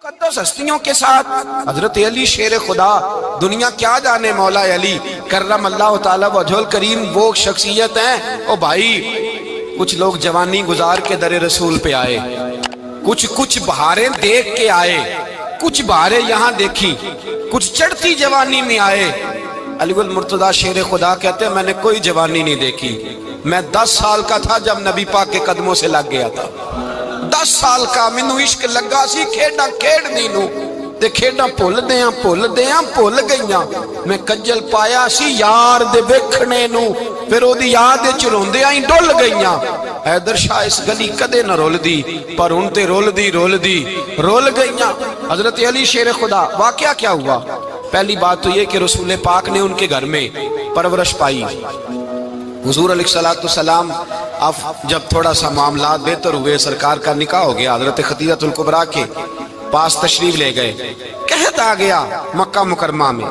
मुक़द्दस हस्तियों के साथ हजरत अली शेर खुदा, दुनिया क्या जाने मौला अली करम अल्लाह ताला वजहुल करीम, वो शख्सियत हैं। ओ भाई, कुछ लोग जवानी गुजार के दरे रसूल पे आए, कुछ बहारें देख के आए, कुछ बहारें यहाँ देखी, कुछ चढ़ती जवानी में आए। अलीगुल मुर्तजा शेर खुदा कहते हैं, मैंने कोई जवानी नहीं देखी। मैं 10 साल का था जब नबी पाक के कदमों से लग गया था। 10 साल का मैनू इश्क लगा सी, खेड़ा खेड़नी नू ते खेड़ा भुल गईयां। मैं कज्जल पाया सी यार दे वेखणे नू, फिर ओदी याद विच रोंदियां ही डुल गईयां। हैदर शाह इस गली कदे न रुलदी, पर हुण ते रुल गईयां। हजरत अली शेर खुदा, वाकया क्या हुआ? पहली बात तो ये कि रसूल पाक ने उनके घर में परवरिश पाई। हुजूर अलैहिस्सलाम अब जब थोड़ा सा मामला बेहतर हुए, सरकार का निकाह हो गया, हजरत खदीजतुल कुबरा के पास तशरीफ ले गए। कहत आ गया मक्का मुकरमा में,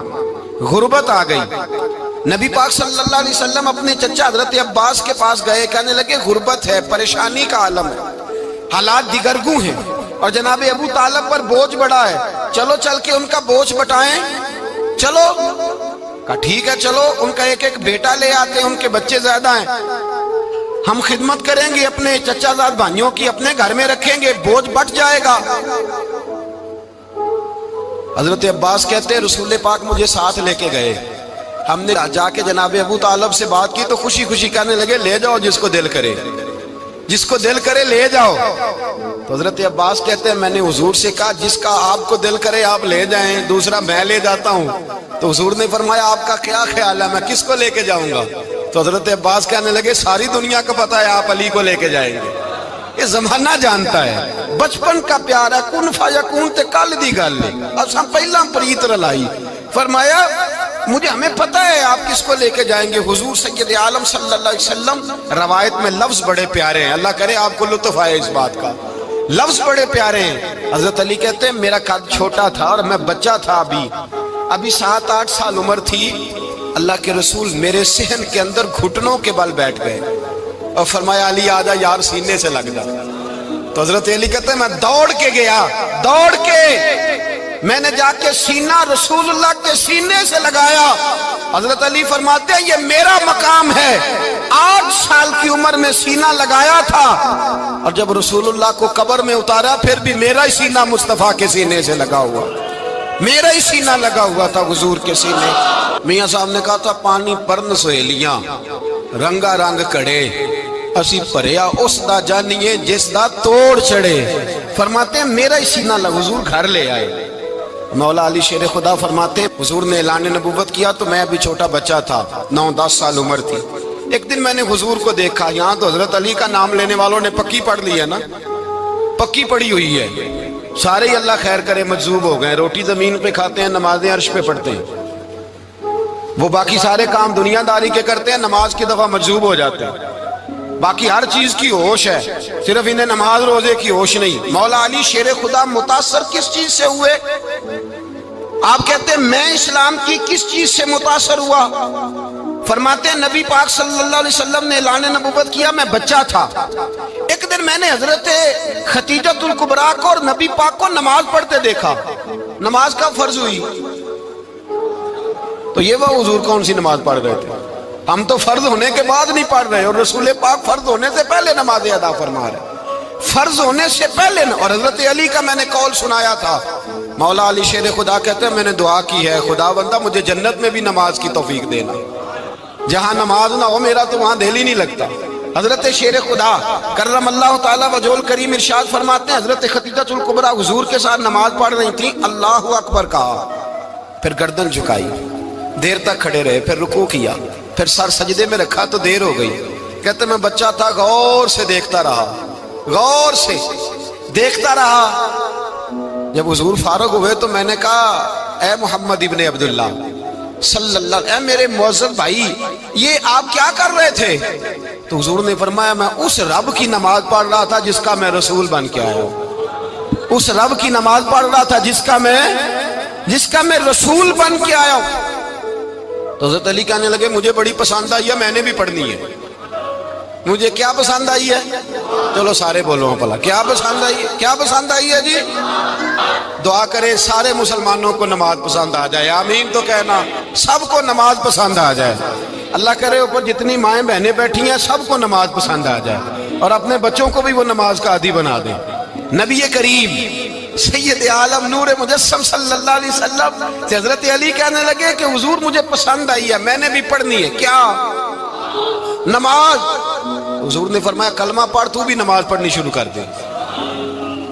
गुर्बत आ गई। नबी पाक सल्लल्लाहु अलैहि वसल्लम अपने चचा हजरत अब्बास के पास गए, कहने लगे गुर्बत है, परेशानी का आलम है, हालात दिगरगू हैं और जनाब अबू तालिब पर बोझ बड़ा है, चलो चल के उनका बोझ बटाएं। चलो कहा ठीक है, चलो उनका एक एक बेटा ले आते हैं, उनके बच्चे ज्यादा हैं, हम खिदमत करेंगे अपने चचाजाद भाइयों की, अपने घर में रखेंगे, बोझ बट जाएगा। हजरत अब्बास कहते हैं रसूल पाक मुझे साथ लेके गए। हमने जाके जनाब अबू तालिब से बात की तो खुशी खुशी कहने लगे, ले जाओ जिसको दिल करे ले जाओ। तो हजरत अब्बास कहते हैं मैंने हुजूर से कहा जिसका आपको दिल करे आप ले जाएं, दूसरा मैं ले जाता हूँ। तो हुजूर ने फरमाया आपका क्या ख्याल है, मैं किसको लेके जाऊंगा? तो हजरत अब्बास कहने लगे सारी दुनिया को पता है आप अली को लेके जाएंगे, ये जमाना जानता है, बचपन का प्यार है, कुन फयकून ते कल दी गल असां पहला प्रीत रलाई। फरमाया हमें पता है आप किसको लेके जाएंगे, हुजूर सैयद आलम सल्लल्लाहु अलैहि वसल्लम। रवायत में लफ्ज बड़े प्यारे हैं, अल्लाह करे आपको लुत्फ आए इस बात का, लफ्ज बड़े प्यारे हैं। हजरत अली कहते हैं मेरा कद छोटा था और मैं बच्चा था, अभी 7-8 साल उम्र थी। अल्लाह के रसूल मेरे सहन के अंदर घुटनों के बल बैठ गए और फरमाया अली आजा यार सीने से लग जा। तो हजरत अली कहते हैं मैं दौड़ के गया, मैंने जाके सीना रसूलुल्लाह के सीने से लगाया। हजरत अली फरमाते हैं ये मेरा मकाम है, 8 साल की उम्र में सीना लगाया था और जब रसूलुल्लाह को कब्र में उतारा फिर भी मेरा ही सीना मुस्तफा के सीने से लगा हुआ, मेरा ही सीना लगा हुआ था हुजूर के सीने। मियां साहब ने कहा था पानी परन सहेलियां रंगा रंग कड़े, असी भरिया उस दा जानिए जिस दा तोड़ चढ़े। फरमाते हैं मेरा ही सीना लगा, हुजूर घर ले आए। मौला अली शेर खुदा फरमाते हैं हुजूर ने ऐलान नबूवत किया तो मैं अभी छोटा बच्चा था, 9-10 साल उम्र थी। एक दिन मैंने हुजूर को देखा, यहाँ तो हजरत अली का नाम लेने वालों ने पक्की पढ़ ली है ना, पक्की पढ़ी हुई है, सारे ही अल्लाह खैर करे मजजूब हो गए, रोटी जमीन पे खाते हैं, नमाजें अर्श पे पढ़ते हैं, वो बाकी सारे काम दुनियादारी के करते हैं, नमाज की दफा मजजूब हो जाते हैं, बाकी हर चीज की होश है, सिर्फ इन्हें नमाज रोजे की होश नहीं। मौला अली शेर खुदा मुतासर किस चीज से हुए? आप कहते हैं मैं इस्लाम की किस चीज से मुतासर हुआ? फरमाते हैं नबी पाक सल्लल्लाहु अलैहि वसल्लम ने ऐलान नबूवत किया, मैं बच्चा था। एक दिन मैंने हजरत खदीजतुल कुबरा को और नबी पाक को नमाज पढ़ते देखा। नमाज का फर्ज हुई तो ये वो हुजूर कौन सी नमाज पढ़ रहे थे? हम तो फर्ज होने के बाद नहीं पढ़ रहे और रसूल पाक फर्ज होने से पहले नमाज अदा फरमा रहे, फर्ज होने से पहले। और हजरत अली का मैंने कौल सुनाया था, मौला अली शेर खुदा कहते हैं मैंने दुआ की है खुदा बंदा मुझे जन्नत में भी नमाज की तौफीक देना, जहां नमाज ना हो मेरा तो वहां दिल ही नहीं लगता। हजरत शेर खुदा करम अल्लाह ताला वजहुल करीम इरशाद फरमाते हैं हजरत खदीजतुल कुबरा हुजूर के साथ नमाज पढ़ रही थी, अल्लाहु अकबर कहा, फिर गर्दन झुकाई, देर तक खड़े रहे, फिर रुकू किया, फिर सर सजदे में रखा तो देर हो गई। कहते मैं बच्चा था, गौर से देखता रहा। जब हुजूर फारूक हुए तो मैंने कहा ए मोहम्मद इब्ने अब्दुल्ला सल्लल्लाहु, ए मेरे मुअज्जब भाई ये आप क्या कर रहे थे? तो हुजूर ने फरमाया मैं उस रब की नमाज पढ़ रहा था जिसका मैं रसूल बन के आया हूं, उस रब की नमाज पढ़ रहा था जिसका मैं रसूल बन के आया हूं। तो हज़रत अली कहने लगे मुझे बड़ी पसंद आई है, मैंने भी पढ़नी है। मुझे क्या पसंद आई है? चलो सारे बोलो भला, क्या पसंद आई है? क्या पसंद आई है जी? دعا کرے سارے مسلمانوں کو نماز پسند آ جائے، آمین تو کہنا، سب کو نماز پسند آ جائے۔ اللہ کرے اوپر جتنی مائیں بہنیں بیٹھی ہیں سب کو نماز پسند آ جائے، اور اپنے بچوں کو بھی وہ نماز کا عادی بنا دیں۔ نبی کریم سید عالم نور مجسم صلی اللہ علیہ وسلم سے حضرت علی کہنے لگے کہ حضور مجھے پسند آئی ہے، میں نے بھی پڑھنی ہے، کیا؟ نماز۔ حضور نے فرمایا کلمہ پڑھ، تو بھی نماز پڑھنی شروع کر دے۔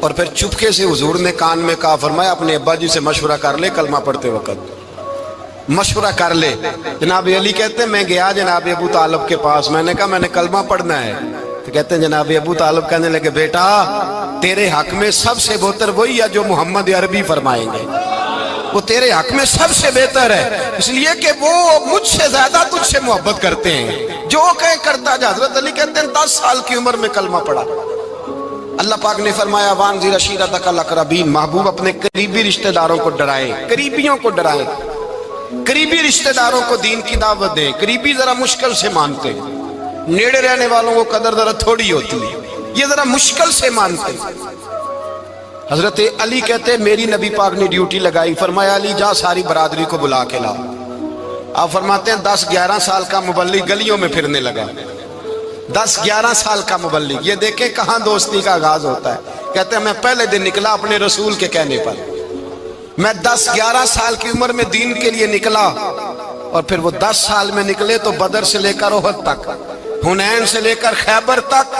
اور پھر چپکے سے حضور نے کان میں کہا، فرمایا اپنے ابا جی سے مشورہ کر لے کلمہ پڑھتے وقت، مشورہ کر لے۔ جناب علی کہتے ہیں میں گیا جناب ابو طالب کے پاس، میں نے کہا میں نے کلمہ پڑھنا ہے، تو کہتے ہیں جناب ابو طالب کہنے لگے بیٹا تیرے حق میں سب سے بہتر وہی ہے جو محمد عربی فرمائیں گے، وہ تیرے حق میں سب سے بہتر ہے، اس لیے کہ وہ مجھ سے زیادہ تجھ سے محبت کرتے ہیں، جو کہیں کرتا جا۔ حضرت علی کہتے ہیں 10 سال کی عمر میں کلمہ پڑھا۔ اللہ پاک نے فرمایا وانذر عشیرتک الاقربین، محبوب اپنے قریبی رشتہ داروں کو ڈرائیں، قریبیوں کو ڈرائیں، قریبی رشتہ داروں کو دین کی دعوت دیں۔ قریبی ذرا مشکل سے مانتے ہیں، نیڑے رہنے والوں کو قدر ذرا تھوڑی ہوتی ہے، یہ ذرا مشکل سے مانتے ہیں۔ حضرت علی کہتے ہیں میری نبی پاک نے ڈیوٹی لگائی، فرمایا علی جا ساری برادری کو بلا کے لا۔ آپ فرماتے ہیں 10-11 سال کا مبلغ گلیوں میں پھرنے لگا، 10-11 سال کا مبلغ، یہ دیکھیں کہاں دوستی کا آغاز ہوتا ہے۔ کہتے ہیں میں پہلے دن نکلا اپنے رسول کے کہنے پر، میں 10-11 سال کی عمر میں دین کے لیے نکلا، اور پھر وہ 10 سال میں نکلے تو بدر سے لے کر احد تک، حنین سے لے کر خیبر تک،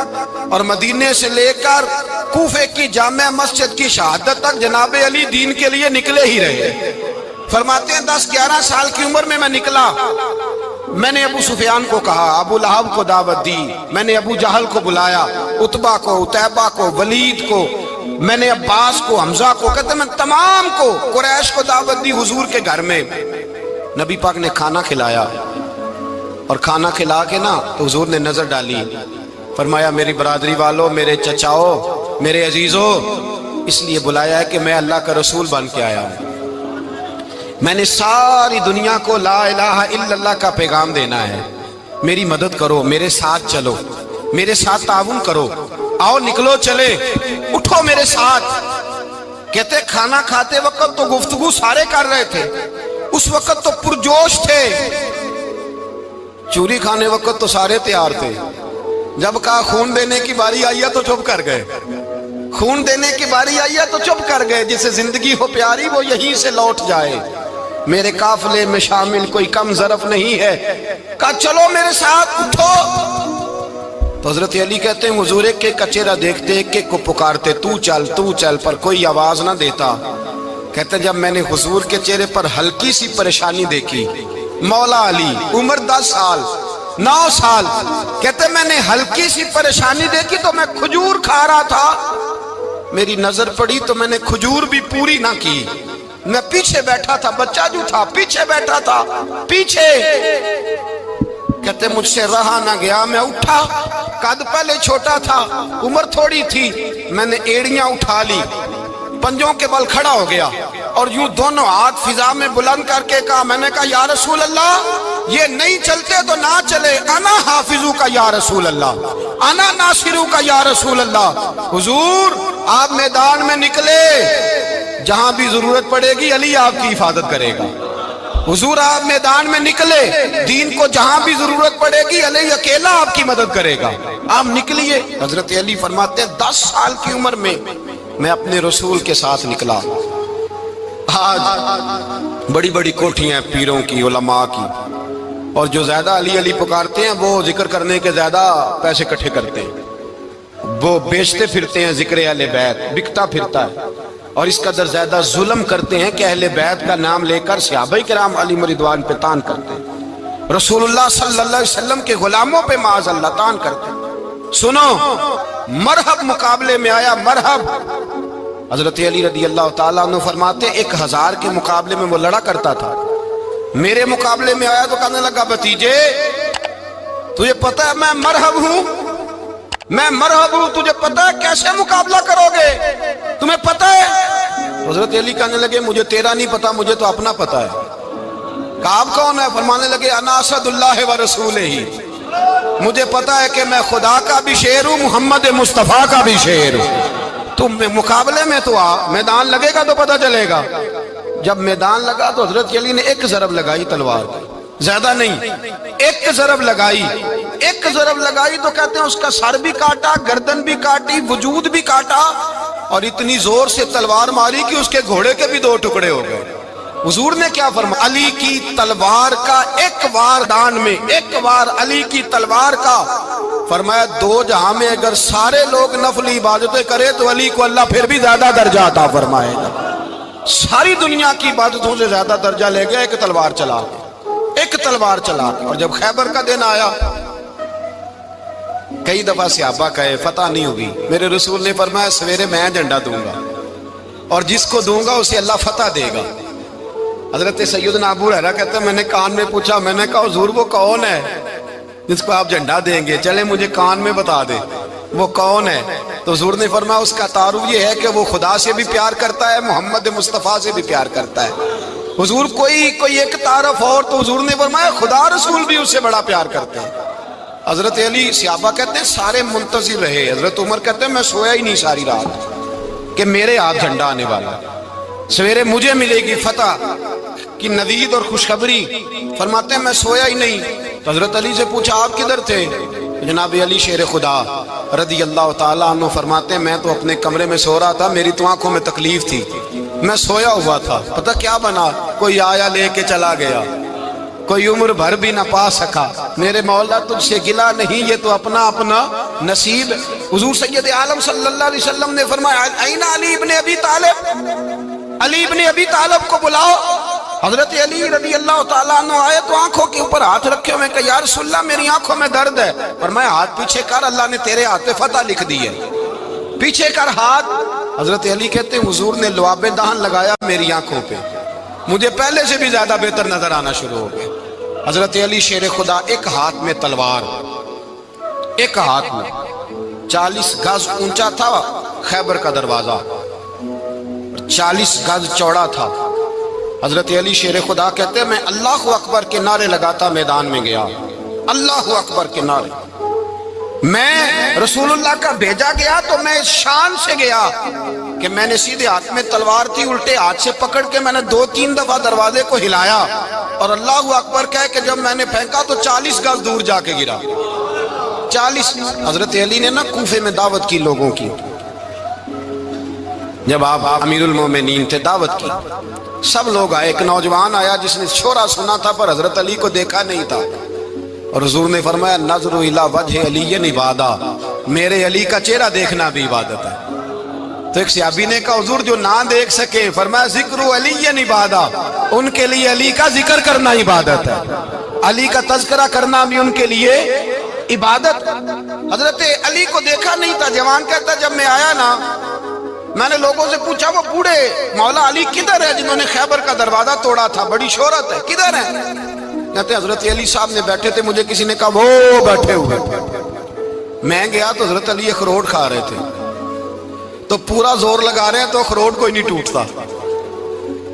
اور مدینے سے لے کر کوفے کی جامع مسجد کی شہادت تک جناب علی دین کے لیے نکلے ہی رہے۔ فرماتے ہیں 10-11 سال کی عمر میں نکلا، میں نے ابو سفیان کو کہا، ابو لہب کو دعوت دی، میں نے ابو جہل کو بلایا، عتبہ کو، عتیبہ کو، ولید کو، میں نے عباس کو، حمزہ کو، کہتے ہیں میں تمام کو، قریش کو دعوت دی حضور کے گھر میں۔ نبی پاک نے کھانا کھلایا، اور کھانا کھلا کے نا تو حضور نے نظر ڈالی، فرمایا میری برادری والوں، میرے چچاؤ، میرے عزیزوں، اس لیے بلایا ہے کہ میں اللہ کا رسول بن کے آیا ہوں، میں نے ساری دنیا کو لا الہ الا اللہ کا پیغام دینا ہے، میری مدد کرو، میرے ساتھ چلو، میرے ساتھ تعاون کرو، آؤ نکلو چلے، اٹھو میرے ساتھ۔ کہتے کھانا کھاتے وقت تو گفتگو سارے کر رہے تھے، اس وقت تو پرجوش تھے، چوری کھانے وقت تو سارے تیار تھے، جب کہا خون دینے کی باری آئی ہے تو چپ کر گئے، خون دینے کی باری آئی ہے تو چپ کر گئے، جسے زندگی ہو پیاری وہ یہیں سے لوٹ جائے، میرے قافلے میں شامل کوئی کم ظرف نہیں ہے، کہا چلو میرے ساتھ اٹھو۔ تو حضرت علی کہتے ہیں حضور ایک کا چہرہ دیکھتے ایک کو پکارتے تو چل، پر کوئی آواز نہ دیتا۔ کہتے جب میں نے حضور کے چہرے پر ہلکی سی پریشانی دیکھی، مولا علی عمر 10 سال 9 سال، کہتے میں نے ہلکی سی پریشانی دیکھی تو میں کھجور کھا رہا تھا، میری نظر پڑی تو میں نے کھجور بھی پوری نہ کی، میں پیچھے بیٹھا تھا، بچہ جو تھا پیچھے بیٹھا تھا، پیچھے۔ کہتے مجھ سے رہا نہ گیا، میں اٹھا، قد پہلے چھوٹا تھا، عمر تھوڑی تھی، میں نے ایڑیاں اٹھا لی، پنجوں کے بل کھڑا ہو گیا، اور یوں دونوں ہاتھ فضا میں بلند کر کے کہا، میں نے کہا یا رسول اللہ یہ نہیں چلتے تو نہ چلے، انا حافظو کا یا رسول اللہ، انا ناصرو کا یا رسول اللہ۔ حضور آپ میدان میں نکلے، جہاں بھی ضرورت پڑے گی علی آپ کی حفاظت کرے گا۔ حضور آپ میدان میں نکلے، دین کو جہاں بھی ضرورت پڑے گی علی اکیلا آپ کی مدد کرے گا، آپ نکلیے۔ حضرت علی فرماتے ہیں 10 سال کی عمر میں میں اپنے رسول کے ساتھ نکلا۔ آج بڑی بڑی کوٹھیاں پیروں کی، علماء کی، اور جو زیادہ علی علی پکارتے ہیں وہ ذکر کرنے کے زیادہ پیسے اکٹھے کرتے ہیں، وہ بیچتے پھرتے ہیں ذکر اہل بیت، بکتا پھرتا ہے، اور اس قدر زیادہ ظلم کرتے ہیں کہ اہل بیت کا نام لے کر صحابہ کرام علی رضوان پہ تان کرتے ہیں، رسول اللہ صلی اللہ علیہ وسلم کے غلاموں پہ معاذ اللہ تان کرتے ہیں۔ سنو، مرحب مقابلے میں آیا، مرحب۔ حضرت علی رضی اللہ تعالیٰ عنہ فرماتے 1000 کے مقابلے میں وہ لڑا کرتا تھا، میرے مقابلے میں آیا تو کہنے لگا بھتیجے تجھے پتہ ہے میں مرحب ہوں، میں مرحب ہوں، تجھے پتہ ہے کیسے مقابلہ کرو گے، تمہیں پتہ ہے؟ حضرت علی کہنے لگے مجھے تیرا نہیں پتا، مجھے تو اپنا پتا ہے۔ کہا آپ کون ہے؟ فرمانے لگے انا اسد اللہ و رسولہ، مجھے پتا ہے کہ میں خدا کا بھی شیر ہوں، محمد مصطفیٰ کا بھی شیر ہوں۔ तुम मुकाबले में तो आ, मैदान लगेगा तो पता चलेगा। जब मैदान लगा तो हजरत अली ने एक ज़रब लगाई तलवार की, ज्यादा नहीं, एक ज़रब लगाई। एक ज़रब लगाई तो कहते हैं उसका सर भी काटा, गर्दन भी काटी, वजूद भी काटा, और इतनी जोर से तलवार मारी कि उसके घोड़े के भी 2 टुकड़े हो गए। हुजूर ने क्या फरमाया? अली की तलवार का एक वार दान में, एक वार अली की तलवार का, फरमाया 2 जहां में अगर सारे लोग नफली इबादतें करें तो अली को अल्लाह फिर भी ज्यादा दर्जा अता फरमाएगा। सारी दुनिया की इबादतों से ज्यादा दर्जा ले गया एक तलवार चला के, एक तलवार चला के। और जब खैबर का दिन आया, कई दफा सहाबा कहे फतह नहीं हुई, मेरे रसूल ने फरमाया सवेरे मैं झंडा दूंगा और जिसको दूंगा उसे अल्लाह फतह देगा। हजरत सैयदना अबू हुरैरा कहते हैं मैंने कान में पूछा, मैंने कहा हुजूर वो कौन है जिसको आप झंडा देंगे? चले मुझे कान में बता दे वो कौन है। तो हुजूर ने फरमाया उसका तारुफ ये है कि वो खुदा से भी प्यार करता है, मोहम्मद मुस्तफ़ा से भी प्यार करता है। हुजूर कोई एक तारफ और, तो हुजूर ने फरमाया खुदा रसूल भी उससे बड़ा प्यार करते हैं। हजरत अली सहाबा कहते हैं सारे मुंतजिर रहे। हजरत उमर कहते हैं मैं सोया ही नहीं सारी रात कि मेरे हाथ झंडा आने वाला, सवेरे मुझे मिलेगी फतह की नवीद और खुशखबरी। फरमाते हैं मैं सोया ही नहीं। तो हजरत अली से पूछा आप किधर थे? जनाब अली शेर खुदा रदी अल्लाह ताला अन्हु फरमाते हैं मैं तो अपने कमरे में सो रहा था, मेरी तो आंखों में तकलीफ थी, मैं सोया हुआ था, पता क्या बना, कोई आया लेके चला गया, कोई उम्र भर भी ना पा सका। मेरे मौला तुझसे गिला नहीं, ये तो अपना अपना नसीब। हुजूर सैयद आलम सल्लल्लाहु अलैहि वसल्लम ने फरमाया ऐना अली इब्ने अबी तालिब, अली इब्ने अबी तालिब को बुलाओ। हजरत अली रदी अल्लाह ताला अन्हु आए तो आंखों के ऊपर हाथ रखे हुए, कहा या रसूलल्लाह मेरी आंखों में दर्द है। फरमाया हाथ पीछे कर, अल्लाह ने तेरे हाथ पे फतह लिख दी है, पीछे कर हाथ। हजरत अली कहते हैं हुजूर ने लुआबे दहन लगाया मेरी आंखों पे, मुझे पहले से भी ज्यादा बेहतर नजर आना शुरू हो गया। हजरत अली शेर खुदा, एक हाथ में तलवार, एक हाथ में 40 गज ऊंचा था खैबर का दरवाजा, 40 गज चौड़ा था। हजरत अली शेर खुदा कहते हैं मैं अल्लाह अकबर के नारे लगाता मैदान में गया, अल्लाह अकबर के नारे। मैं रसूलुल्लाह का भेजा गया तो मैं इस शान से गया कि मैंने सीधे हाथ में तलवार थी, उल्टे हाथ से पकड़ के मैंने 2-3 दफा दरवाजे को हिलाया और अल्लाह अकबर कह के जब मैंने फेंका तो 40 गज दूर जाके गिरा। 40। हजरत अली ने ना कूफे में दावत की लोगों की, जब आप अमीरुल मोमिनीन थे, दावत की, सब लोग आए। एक नौजवान आया जिसने शोरा सुना था पर हजरत अली को देखा नहीं था, और हुजूर ने फरमाया नज़रु इला वजह अली इबादा, मेरे अली का चेहरा देखना भी इबादत है। तो एक सहाबी ने कहा हुजूर जो ना देख सके, फरमाया जिक्र अली इबादा, उनके लिए अली का जिक्र करना इबादत है, अली का तज़किरा करना भी उनके लिए इबादत। हजरत अली को देखा नहीं था। जवान कहता जब मैं आया ना, मैंने लोगों से पूछा वो बूढ़े मौला अली किधर है जिन्होंने खैबर का दरवाजा तोड़ा था, बड़ी शोहरत है, किधर है? कहते हजरत अली साहब ने बैठे थे, मुझे किसी ने कहा वो बैठे हुए। मैं गया तो हजरत अली अखरोट खा रहे थे, तो पूरा जोर लगा रहे हैं तो अखरोट कोई नहीं टूटता,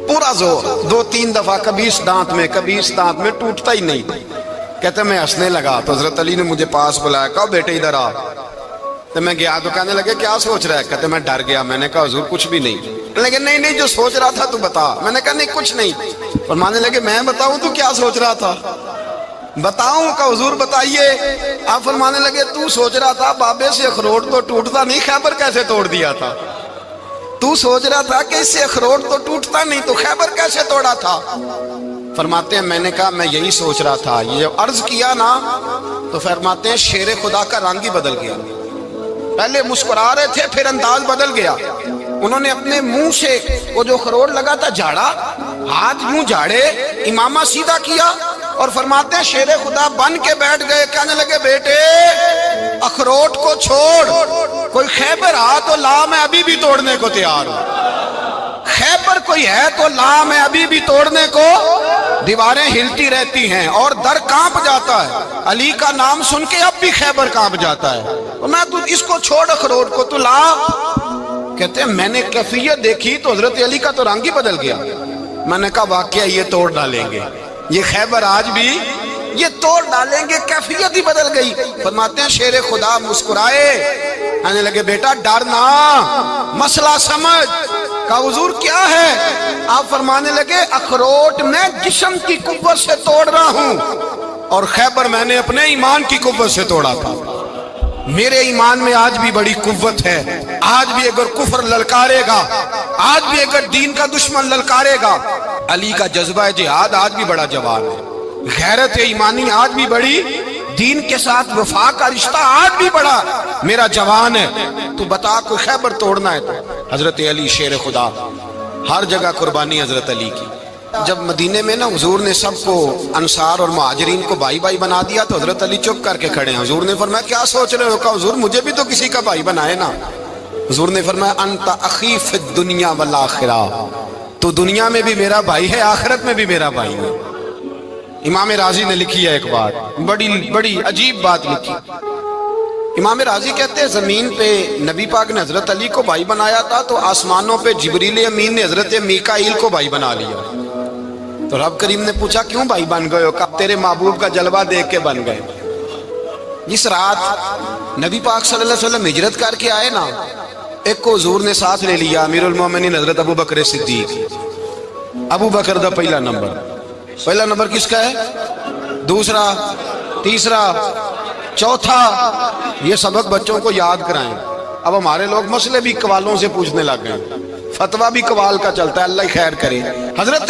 पूरा जोर 2-3 दफा, कभी इस दांत में कभी इस दांत में, टूटता ही नहीं। कहते मैं हंसने लगा तो हजरत अली ने मुझे पास बुलाया, कहा बेटे इधर आ। तो मैं गया तो कहने लगे क्या सोच रहा है? कहते मैं डर गया। मैंने कहा हुजूर कुछ भी नहीं। लेकिन नहीं नहीं जो सोच रहा था तू बता। मैंने कहा नहीं कुछ नहीं। फरमाने लगे मैं बताऊं तू क्या सोच रहा था? बताऊं? का हुजूर बताइए। आप फरमाने लगे तू सोच रहा था बाबे से अखरोट तो टूटता नहीं, खैबर कैसे तोड़ दिया था? तू सोच रहा था कि इससे अखरोट तो टूटता नहीं तो खैबर कैसे तोड़ा था? फरमाते हैं मैंने कहा मैं यही सोच रहा था। ये जब अर्ज किया ना तो फरमाते हैं शेर खुदा का रंग ही बदल गया। पहले मुस्कुरा रहे थे फिर अंदाज बदल गया। उन्होंने अपने मुंह से वो जो खरोट लगा था झाड़ा, हाथ यूं झाड़े, इमामा सीधा किया और फरमाते हैं शेर खुदा बन के बैठ गए। कहने लगे बेटे अखरोट को छोड़, कोई खैबर आ तो ला, मैं अभी भी तोड़ने को तैयार हूं। खैबर कोई है तो ला, मैं अभी भी तोड़ने को। दीवारें हिलती रहती हैं और दर कांप जाता है। अली का नाम सुन के अब भी खैबर कांप जाता है। तो मैं तू इसको छोड़ अखरोट को, तू ला। कहते हैं मैंने कैफियत देखी तो हजरत अली का तो रंग ही बदल गया। मैंने कहा वाकया ये तोड़ डालेंगे, ये खैबर आज भी یہ توڑ ڈالیں گے، کیفیت ہی بدل گئی۔ فرماتے ہیں شیر خدا مسکرائے، کہنے لگے بیٹا ڈرنا، مسئلہ سمجھ۔ کہا حضور کیا ہے؟ آپ فرمانے لگے اخروٹ میں جسم کی قوت سے توڑ رہا ہوں، اور خیبر میں نے اپنے ایمان کی قوت سے توڑا تھا۔ میرے ایمان میں آج بھی بڑی قوت ہے، آج بھی اگر کفر للکارے گا، آج بھی اگر دین کا دشمن للکارے گا، علی کا جذبہ جہاد آج بھی بڑا جوان ہے، غیرت ایمانی آج بھی بڑی، دین کے ساتھ وفا کا رشتہ آج بھی بڑا میرا جوان ہے۔ تو بتا کوئی خیبر توڑنا ہے تو حضرت علی شیر خدا، ہر جگہ قربانی حضرت علی کی۔ جب مدینے میں نا حضور نے سب کو انصار اور مہاجرین کو بھائی بھائی بنا دیا تو حضرت علی چپ کر کے کھڑے ہیں۔ حضور نے فرمایا کیا سوچ رہے ہو؟ کہا حضور مجھے بھی تو کسی کا بھائی بنائے نا۔ حضور نے فرمایا انت اخی فی الدنیا والآخرہ، تو دنیا میں بھی میرا بھائی ہے، آخرت میں بھی میرا بھائی ہے۔ امام راضی نے لکھی ہے ایک بات، بڑی عجیب بات لکھی۔ امام راضی کہتے ہیں زمین پہ نبی پاک نے حضرت علی کو بھائی بنایا تھا تو آسمانوں پہ جبریل امین نے حضرت میکائیل کو بھائی بنا لیا۔ تو رب کریم نے پوچھا کیوں بھائی بن گئے ہو؟ کہا تیرے محبوب کا جلوہ دیکھ کے بن گئے۔ جس رات نبی پاک صلی اللہ علیہ وسلم ہجرت کر کے آئے نا، ایک کو حضور نے ساتھ لے لیا، امیر المومنین حضرت ابو بکر صدیق۔ ابو بکر دا پہلا نمبر کس کا ہے؟ دوسرا، تیسرا، چوتھا۔ یہ سبق بچوں کو یاد کرائیں۔ اب ہمارے لوگ مسئلے بھی قوالوں سے پوچھنے لگ گئے، فتویٰ بھی قوال کا چلتا ہے، اللہ خیر کرے۔ حضرت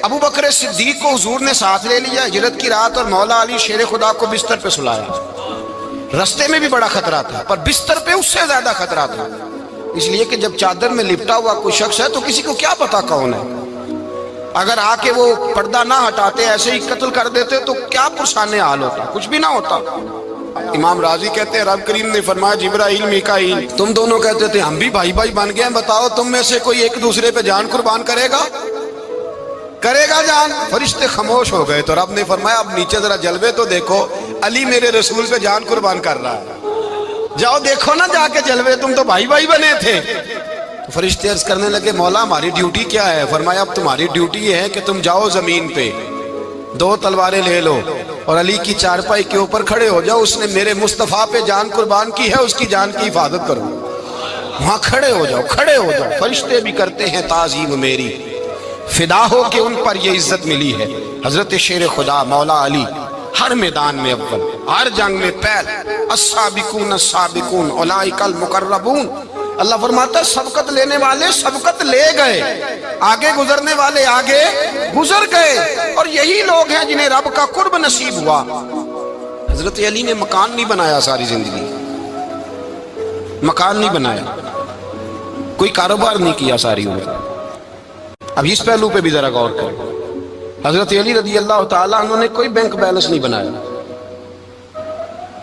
ابو بکر صدیق کو حضور نے ساتھ لے لیا ہجرت کی رات، اور مولا علی شیر خدا کو بستر پہ سلایا۔ رستے میں بھی بڑا خطرہ تھا، پر بستر پہ اس سے زیادہ خطرہ تھا، اس لیے کہ جب چادر میں لپٹا ہوا کوئی شخص ہے تو کسی کو کیا پتا کون ہے، اگر آ کے وہ پردہ نہ ہٹاتے ایسے ہی قتل کر دیتے تو کیا پرسان حال ہوتا، کچھ بھی نہ ہوتا۔ امام راضی کہتے ہیں رب کریم نے فرمایا جبرائیل میکائیل تم دونوں کہتے تھے ہم بھی بھائی بھائی بن گئے ہیں، بتاؤ تم میں سے کوئی ایک دوسرے پہ جان قربان کرے گا جان؟ فرشتے خاموش ہو گئے۔ تو رب نے فرمایا اب نیچے ذرا جلوے تو دیکھو، علی میرے رسول پہ جان قربان کر رہا ہے، جاؤ دیکھو نا جا کے جلوے، تم تو بھائی بھائی بنے تھے۔ تو فرشتے عرض کرنے لگے مولا ہماری ڈیوٹی کیا ہے؟ فرمایا اب تمہاری ڈیوٹی یہ ہے کہ تم جاؤ زمین پہ، 2 تلواریں لے لو اور علی کی چارپائی کے اوپر کھڑے ہو جاؤ، اس نے میرے مصطفیٰ پہ جان قربان کی ہے، اس کی جان کی حفاظت کرو۔ وہاں کھڑے ہو جاؤ۔ فرشتے بھی کرتے ہیں تعظیم میری، فدا ہو کہ ان پر یہ عزت ملی ہے۔ حضرت شیر خدا مولا علی ہر میدان میں اول، ہر جنگ میں پہل، السابقون السابقون اولئک المقربون۔ اللہ فرماتا ہے سبقت لینے والے سبقت لے گئے، آگے گزرنے والے آگے گزر گئے، اور یہی لوگ ہیں جنہیں رب کا قرب نصیب ہوا۔ حضرت علی نے مکان نہیں بنایا، ساری زندگی مکان نہیں بنایا، کوئی کاروبار نہیں کیا ساری عمر۔ اب اس پہلو پہ بھی ذرا غور کریں، حضرت علی رضی اللہ تعالیٰ عنہ نے کوئی بینک بیلنس نہیں بنایا۔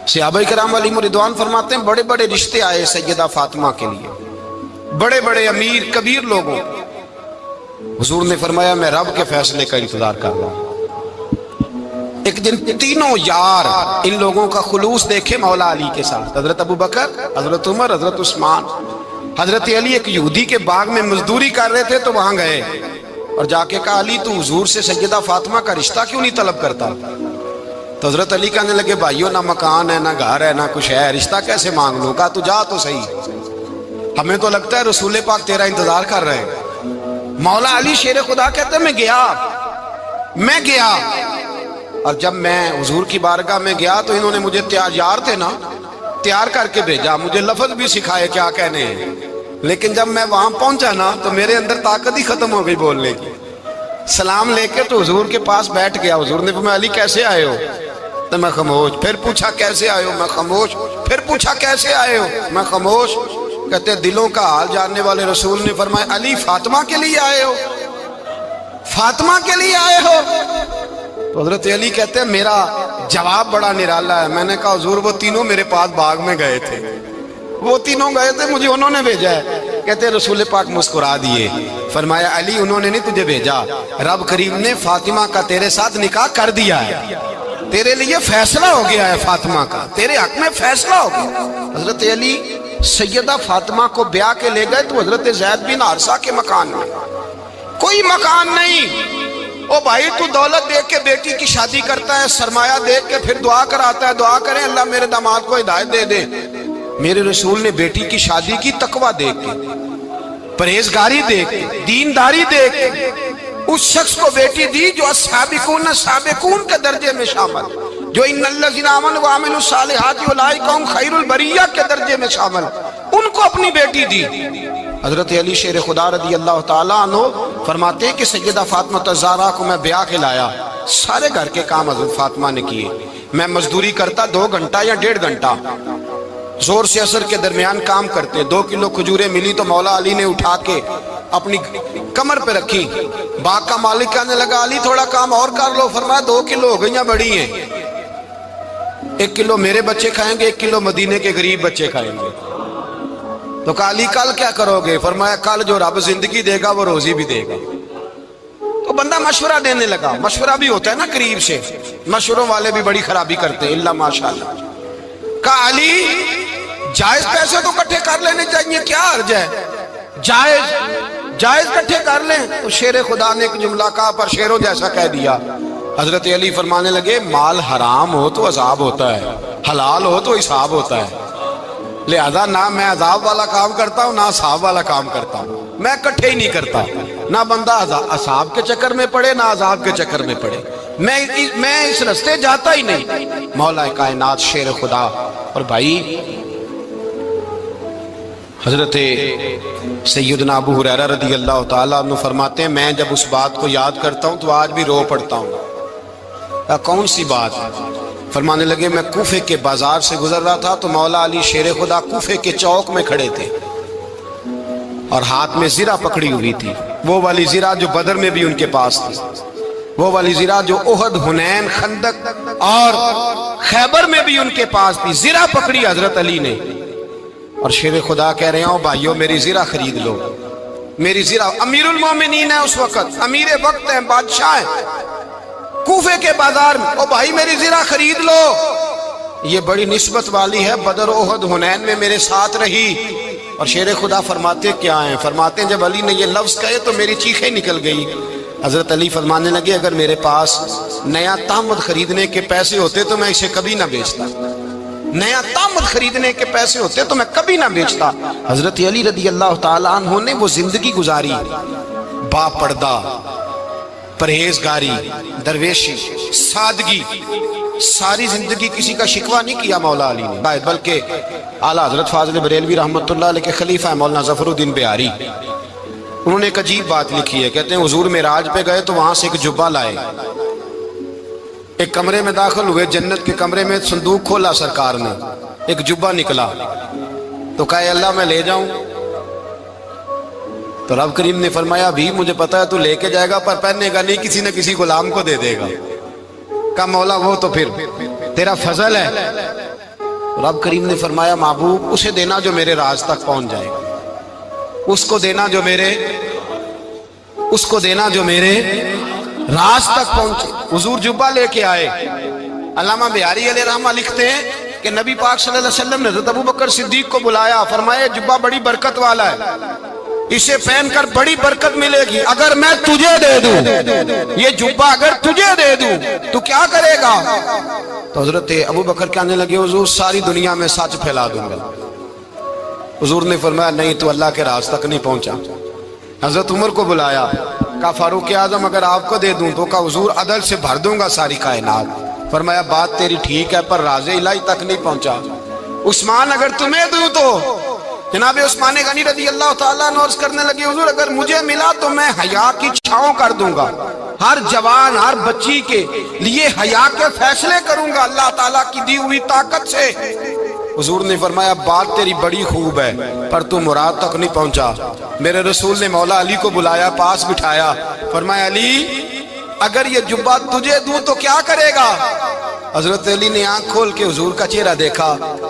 صحابہ کرام علیہم رضوان فرماتے ہیں بڑے بڑے رشتے آئے سیدہ فاطمہ کے لیے، بڑے بڑے امیر کبیر لوگوں، حضور نے فرمایا میں رب کے فیصلے کا انتظار کر رہا ہوں۔ ایک دن تینوں یار ان لوگوں کا خلوص دیکھے مولا علی کے ساتھ، حضرت ابو بکر، حضرت عمر، حضرت عثمان۔ حضرت علی ایک یہودی کے باغ میں مزدوری کر رہے تھے تو وہاں گئے اور جا کے کہا علی تو حضور سے سیدہ فاطمہ کا رشتہ کیوں نہیں طلب کرتا؟ تو حضرت علی کہنے لگے بھائیو نہ مکان ہے، نہ گھر ہے، نہ کچھ ہے، رشتہ کیسے مانگ لوں؟ کہا تو جا تو صحیح، ہمیں تو لگتا ہے رسول پاک تیرا انتظار کر رہے ہیں۔ مولا علی شیر خدا کہتے ہیں میں گیا اور جب میں حضور کی بارگاہ میں گیا تو انہوں نے مجھے تیار تھے نا، تیار کر کے بھیجا، مجھے لفظ بھی سکھائے کیا کہنے ہیں، لیکن جب میں وہاں پہنچا نا تو میرے اندر طاقت ہی ختم ہو گئی بولنے کی۔ سلام لے کے تو حضور کے پاس بیٹھ گیا، حضور نے فرمایا علی کیسے آئے ہو؟ تو میں خاموش، پھر پوچھا کیسے آئے ہو؟ میں خاموش، پھر پوچھا کیسے آئے ہو؟ میں خاموش۔ کہتے دلوں کا حال جاننے والے رسول نے فرمایا علی فاطمہ کے لیے آئے ہو؟ فاطمہ کے لیے آئے ہو؟ تو حضرت علی کہتے ہیں میرا جواب بڑا نرالا ہے۔ میں نے کہا حضور وہ تینوں میرے پاس باغ میں گئے تھے، وہ تینوں گئے تھے، مجھے انہوں نے بھیجا ہے۔ کہتے رسول پاک مسکرا دیے، فرمایا علی انہوں نے نہیں تجھے بھیجا، رب کریم نے فاطمہ کا تیرے ساتھ نکاح کر دیا ہے، تیرے لیے فیصلہ ہو گیا ہے فاطمہ کا، تیرے حق میں فیصلہ ہو گیا۔ حضرت علی سیدہ فاطمہ کو بیاہ کے لے گئے تو حضرت زید بن حارثہ کے مکان میں، کوئی مکان نہیں، ओ भाई तू दौलत देख के बेटी की शादी करता है, सरमाया देख के फिर दुआ कराता है, दुआ करें अल्लाह मेरे दामाद को हिदायत दे दे। मेरे रसूल ने बेटी की शादी की तकवा देख के, परहेजगारी देख के, दीनदारी देख के उस शख्स को बेटी दी जो साबिकून साबिकून के दर्जे में शामिल, जो इन्नल्लज़ीना आमनू व अमिलुस सालिहाति उलाइका हुम खैरुल बरिया के दर्जे में शामिल, उनको अपनी बेटी दी। हजरत अली शेर खुदा रदी अल्लाह ताला अन्हु फरमाते कि सैयदा फातिमा ज़हरा को मैं ब्याह के लाया, सारे घर के काम हजरत फातिमा ने किए। मैं मजदूरी करता 2 घंटा या 1.5 घंटा, जोर से असर के दरमियान काम करते। 2 किलो खजूरें मिली तो मौला अली ने उठा के अपनी कमर पे रखी। बाग का मालिक कहने लगा अली थोड़ा काम और कर लो। फरमाया 2 किलो हो गई बड़ी हैं, 1 किलो मेरे बच्चे खाएंगे, 1 किलो मदीने के गरीब बच्चे खाएंगे। तो कहा अली कल क्या करोगे? फरमाया कल जो रब जिंदगी देगा वो रोजी भी देगा। तो बंदा मशवरा देने लगा। मशवरा भी होता है ना करीब से, मशवरों वाले भी बड़ी खराबी करते हैं इल्ला माशाअल्लाह। कहा अली जायज पैसे तो इकट्ठे कर लेने चाहिए, क्या अर्ज है? जायज इकट्ठे कर लें। तो शेर खुदा ने एक जुमला कहा पर शेरों जैसा कह दिया। हजरत अली फरमाने लगे माल हराम हो तो अजाब होता है, हलाल हो तो हिसाब होता है। लिहाजा ना मैं अजाब वाला काम करता हूँ ना हिसाब वाला काम करता हूँ, मैं इकट्ठे ही नहीं करता। ना बंदा असाब के चक्कर में पड़े ना अजाब के चक्कर में पड़े, मैं इस रास्ते जाता ही नहीं। मौला कायनात शेर खुदा। और भाई हजरत सैयदना अबू हुरैरा रदी अल्लाह ताला अन्हु फरमाते हैं मैं जब उस बात को याद करता हूँ तो आज भी रो पड़ता हूँ। कौन सी बात? फरमाने लगे मैं कूफे के बाजार से गुजर रहा था तो मौला अली शेर खुदा कूफे के चौक में खड़े थे और हाथ में ज़िरा पकड़ी हुई थी, वो वाली ज़िरा जो बदर में भी उनके पास थी, वो वाली ज़िरा जो उहद, हुनैन, खंदक और खैबर में भी उनके पास थी। ज़िरा पकड़ी हजरत अली ने और शेर खुदा कह रहे हो भाइयों मेरी ज़िरा खरीद लो, मेरी ज़िरा। अमीरुल मोमिनीन है उस वक्त, अमीर वक्त है, बादशाह है कूफे के बाजार में। ओ भाई मेरी ज़िरा खरीद लो, ये बड़ी निस्बत वाली है, बदर, उहद, हुनैन में मेरे साथ रही। और शेर खुदा फरमाते क्या हैं? फरमाते हैं जब अली ने ये लफ्ज़ कहे तो मेरी चीखें निकल गई। हजरत अली फरमाने लगे अगर मेरे पास नया तामद खरीदने के पैसे होते तो मैं इसे कभी ना बेचता, नया तामद खरीदने के पैसे होते तो मैं कभी ना बेचता। हजरत अली रदी अल्लाह ताला अन्हु ने वो जिंदगी गुजारी, बापर्दा, परहेजगारी, दरवेशी, सादगी, सारी जिंदगी किसी का शिकवा नहीं किया मौला अली ने। बल्कि आला हजरत फाजिल बरेलवी रहमतुल्लाह अलैह के खलीफा है मौलाना ज़फरुद्दीन बिहारी, उन्होंने एक अजीब बात लिखी है। कहते हैं हुजूर मेराज पे गए तो वहां से एक जुब्बा लाए, एक कमरे में दाखिल हुए, जन्नत के कमरे में संदूक खोला सरकार ने, एक जुब्बा निकला तो कहा अल्लाह मैं ले जाऊं? तो रब करीम ने फरमाया भी मुझे पता है तू लेके जाएगा पर पहनेगा नहीं, किसी न किसी गुलाम को दे देगा। कहा मौला वो तो फिर तेरा फजल है। रब करीम ने फरमाया महबूब उसे देना जो मेरे राज तक पहुंच जाएगा, उसको देना जो मेरे, उसको देना जो मेरे राज तक पहुंचे। हुजूर जुब्बा लेके आए। अल्लामा बिहारी अलैहि रहमा लिखते हैं कि नबी पाक सल्लल्लाहु अलैहि वसल्लम ने हज़रत अबू बकर सिद्दीक को बुलाया, फरमाया जुब्बा बड़ी बरकत वाला है, इसे पहनकर बड़ी बरकत मिलेगी। अगर मैं तुझे दे दूं ये जुब्बा, अगर तुझे दे दूं तो क्या करेगा? तो हजरत अबू बकर कहने लगे हुजूर सारी दुनिया में सच फैला दूंगा। हुजूर ने फरमाया नहीं तो अल्लाह के राज तक नहीं पहुंचा। हजरत उमर को बुलाया, कहा फारूक आजम अगर आपको दे दूं तो कहा हुजूर अदल से भर दूंगा सारी कायनात। फरमाया बात तेरी ठीक है पर राज़े इलाही तक नहीं पहुंचा। उस्मान अगर तुम्हें दूं तो जनाब उस्मान गनी रज़ी अल्लाह ताला अन्हु अर्ज़ करने लगे हुजूर अगर मुझे मिला तो मैं हया की छांव कर दूंगा, हर जवान हर बच्ची के लिए हया के फैसले करूंगा अल्लाह ताला की दी हुई ताकत से। हुजूर ने फरमाया बात तेरी बड़ी खूब है पर तू मुराद तक नहीं पहुंचा। मेरे रसूल ने मौला अली को बुलाया, पास बिठाया, फरमाया अली अगर ये जुब्बा तुझे दूं तो क्या करेगा? हजरत अली ने आंख खोल के हुजूर का चेहरा देखा,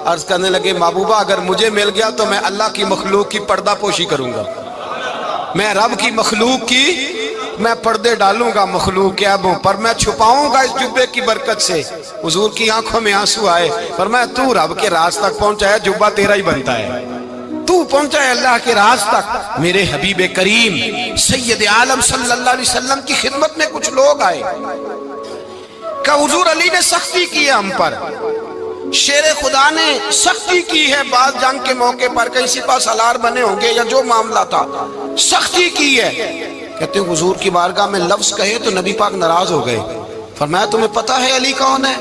अर्ज करने लगे महबूबा अगर मुझे मिल गया तो मैं अल्लाह की मखलूक की पर्दा पोशी करूंगा, मैं रब की मखलूक की मैं पर्दे डालूंगा मखलूक के ऐबों पर, मैं छुपाऊंगा इस जुब्बे की बरकत से। हुजूर की आंखों में आंसू आए, पर मैं तू रब के राज तक पहुंचा है, जुब्बा तेरा ही बनता है। تو پہنچا ہے اللہ کے راز تک۔ میرے حبیب کریم سید عالم صلی اللہ علیہ وسلم کی خدمت میں کچھ لوگ آئے کہ حضور علی نے سختی کی ہے ہم پر، شیر خدا نے سختی کی ہے، بعض جنگ کے موقع پر کہیں سپاہ سالار بنے ہوں گے یا جو معاملہ تھا، سختی کی ہے۔ کہتے ہیں حضور کی بارگاہ میں لفظ کہے تو نبی پاک ناراض ہو گئے۔ فرمایا تمہیں پتہ ہے علی کون ہے؟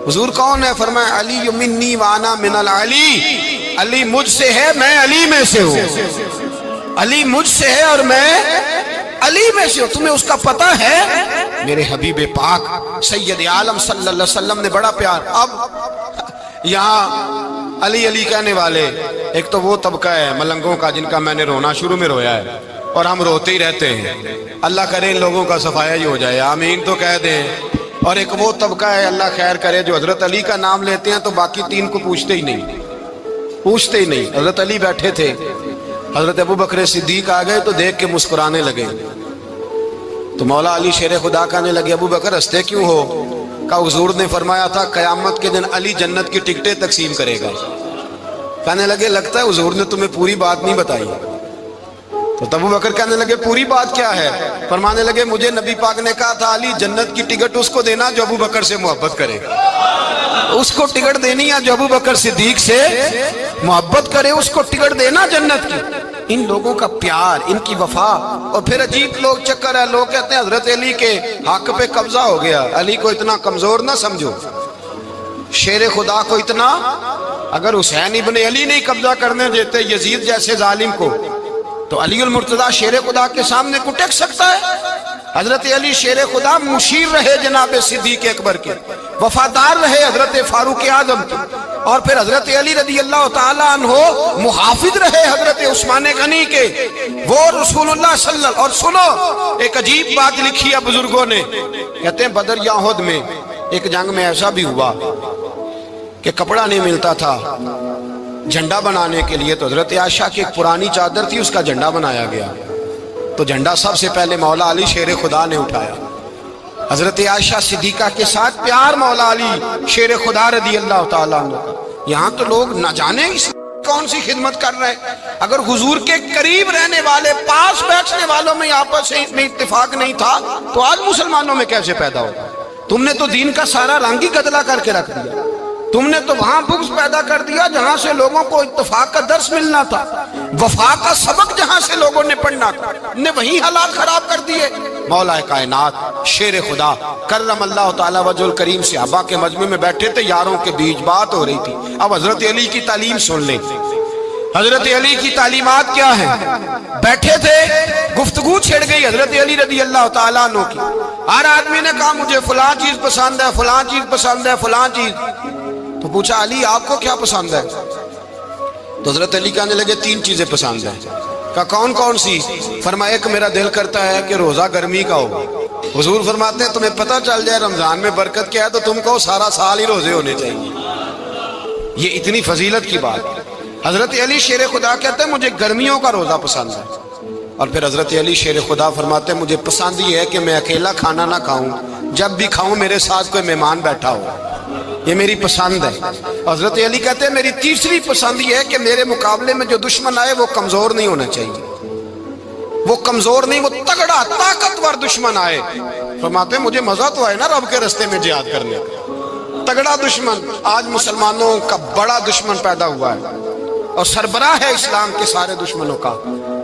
حضور کون ہے؟ فرمایا علی منی وانا من العلی، علی مجھ سے ہے میں علی میں سے ہوں، علی مجھ سے ہے اور میں علی میں سے ہوں، تمہیں اس کا پتہ ہے؟ میرے حبیب پاک سید عالم صلی اللہ علیہ وسلم نے بڑا پیار۔ اب یہاں علی علی کہنے والے ایک تو وہ طبقہ ہے ملنگوں کا جن کا میں نے رونا شروع میں رویا ہے اور ہم روتے ہی رہتے ہیں، اللہ کرے ان لوگوں کا صفایا ہی ہو جائے، آمین تو کہہ دیں۔ اور ایک وہ طبقہ ہے اللہ خیر کرے جو حضرت علی کا نام لیتے ہیں تو باقی تین کو پوچھتے ہی نہیں۔ حضرت علی بیٹھے تھے، حضرت ابو بکر صدیق آ گئے تو دیکھ کے مسکرانے لگے، تو مولا علی شیر خدا کہنے لگے ابو بکر ہنستے کیوں ہو؟ کہ حضور نے فرمایا تھا قیامت کے دن علی جنت کی ٹکٹیں تقسیم کرے گا۔ کہنے لگے لگتا ہے حضور نے تمہیں پوری بات نہیں بتائی۔ تو ابو بکر کہنے لگے پوری بات کیا ہے؟ فرمانے لگے مجھے نبی پاک نے کہا تھا علی جنت کی ٹکٹ اس کو دینا جو ابو بکر سے محبت کرے، اس کو ٹکٹ دینی ہے جو ابو بکر صدیق سے محبت کرے، اس کو ٹکٹ دینا جنت کی۔ ان لوگوں کا پیار، ان کی وفا۔ اور پھر عجیب لوگ چکر ہے، لوگ کہتے ہیں حضرت علی کے حق پہ قبضہ ہو گیا، علی کو اتنا کمزور نہ سمجھو، شیر خدا کو اتنا، اگر حسین ابن علی نہیں قبضہ کرنے دیتے یزید جیسے ظالم کو تو علی المرتضیٰ شیر خدا کے سامنے کو ٹک سکتا ہے؟ حضرت علی شیر خدا مشیر رہے جناب صدیق اکبر کے، وفادار رہے حضرت فاروق اعظم کے، اور پھر حضرت علی رضی اللہ تعالیٰ عنہ محافظ رہے حضرت عثمان غنی کے، وہ رسول اللہ صلی اللہ۔ اور سنو ایک عجیب بات لکھی ہے بزرگوں نے، کہتے ہیں بدر یا احد میں ایک جنگ میں ایسا بھی ہوا کہ کپڑا نہیں ملتا تھا جھنڈا بنانے کے لیے، تو حضرت عائشہ کی ایک پرانی چادر تھی، اس کا جھنڈا بنایا گیا، تو جھنڈا سب سے پہلے مولا علی شیر خدا نے اٹھایا۔ حضرت عائشہ صدیقہ کے ساتھ پیار مولا علی شیر خدا رضی اللہ تعالیٰ عنہ۔ یہاں تو لوگ نہ جانے اس کون سی خدمت کر رہے ہیں، اگر حضور کے قریب رہنے والے پاس بیٹھنے والوں میں آپس میں اتفاق نہیں تھا تو آج مسلمانوں میں کیسے پیدا ہو؟ تم نے تو دین کا سارا رنگ ہی گدلا کر کے رکھ دیا، تم نے تو وہاں بغض پیدا کر دیا جہاں سے لوگوں کو اتفاق کا درس ملنا تھا، وفا کا سبق جہاں سے لوگوں نے پڑھنا تھا، نے وہی حالات خراب کر دیے۔ مولا کائنات شیر خدا کرم اللہ تعالیٰ وجہ الکریم صحابہ کے مجمع میں بیٹھے تھے، یاروں کے بیچ بات ہو رہی تھی۔ اب حضرت علی کی تعلیم سن لیں، حضرت علی کی تعلیمات کیا ہیں؟ بیٹھے تھے، گفتگو چھڑ گئی حضرت علی رضی اللہ تعالیٰ عنہ کی، ہر آدمی نے کہا مجھے فلاں چیز پسند ہے، فلاں چیز پسند ہے، فلاں چیز۔ تو پوچھا علی آپ کو کیا پسند ہے؟ تو حضرت علی کہنے لگے تین چیزیں پسند ہیں۔ کہا کون کون سی؟ فرمایا ایک میرا دل کرتا ہے کہ روزہ گرمی کا ہو۔ حضور فرماتے ہیں تمہیں پتہ چل جائے رمضان میں برکت کیا ہے تو تم کو سارا سال ہی روزے ہونے چاہیے، یہ اتنی فضیلت کی بات۔ حضرت علی شیر خدا کہتے ہیں مجھے گرمیوں کا روزہ پسند ہے، اور پھر حضرت علی شیر خدا فرماتے ہیں مجھے پسند یہ ہے کہ میں اکیلا کھانا نہ کھاؤں، جب بھی کھاؤں میرے ساتھ کوئی مہمان بیٹھا ہو، یہ میری پسند ہے۔ حضرت علی کہتے ہیں میری تیسری پسند یہ ہے کہ میرے مقابلے میں جو دشمن آئے وہ کمزور نہیں ہونا چاہیے، وہ کمزور نہیں، وہ تگڑا طاقتور دشمن آئے۔ فرماتے ہیں مجھے مزہ تو آئے نا رب کے رستے میں جہاد کرنے کا، تگڑا دشمن۔ آج مسلمانوں کا بڑا دشمن پیدا ہوا ہے اور سربراہ ہے اسلام کے سارے دشمنوں کا،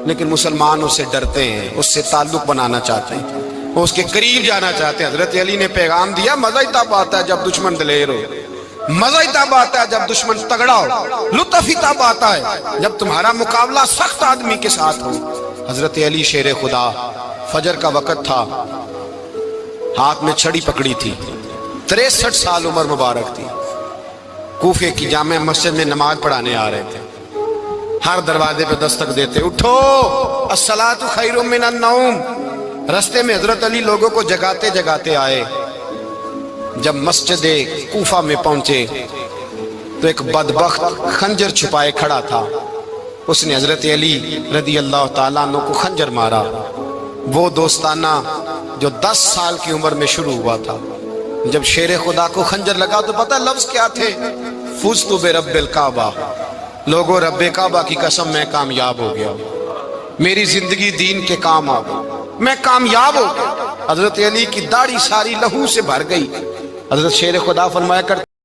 لیکن مسلمان اس سے ڈرتے ہیں، اس سے تعلق بنانا چاہتے ہیں، وہ اس کے قریب جانا چاہتے ہیں۔ حضرت علی نے پیغام دیا مزہ ہی تب آتا ہے جب دشمن دلیر ہو، مزہ ہی تب آتا ہے جب دشمن تگڑا ہو، لطف ہی تب آتا ہے جب تمہارا مقابلہ سخت آدمی کے ساتھ ہو۔ حضرت علی شیر خدا، فجر کا وقت تھا، ہاتھ میں چھڑی پکڑی تھی، 63 سال عمر مبارک تھی، کوفے کی جامع مسجد میں نماز پڑھانے آ رہے تھے، ہر دروازے پہ دستک دیتے اٹھو الصلاۃ خیر من النوم۔ رستے میں حضرت علی لوگوں کو جگاتے جگاتے آئے، جب مسجد کوفہ میں پہنچے تو ایک بدبخت خنجر چھپائے کھڑا تھا، اس نے حضرت علی رضی اللہ تعالیٰ عنہ کو خنجر مارا۔ وہ دوستانہ جو 10 سال کی عمر میں شروع ہوا تھا، جب شیر خدا کو خنجر لگا تو پتہ لفظ کیا تھے؟ فزت برب الکعبہ، لوگوں رب کعبہ کی قسم میں کامیاب ہو گیا، میری زندگی دین کے کام آ گئی، میں کامیاب ہو گیا۔ حضرت علی کی داڑھی ساری لہو سے بھر گئی۔ حضرت شیر خدا فرمایا کرتے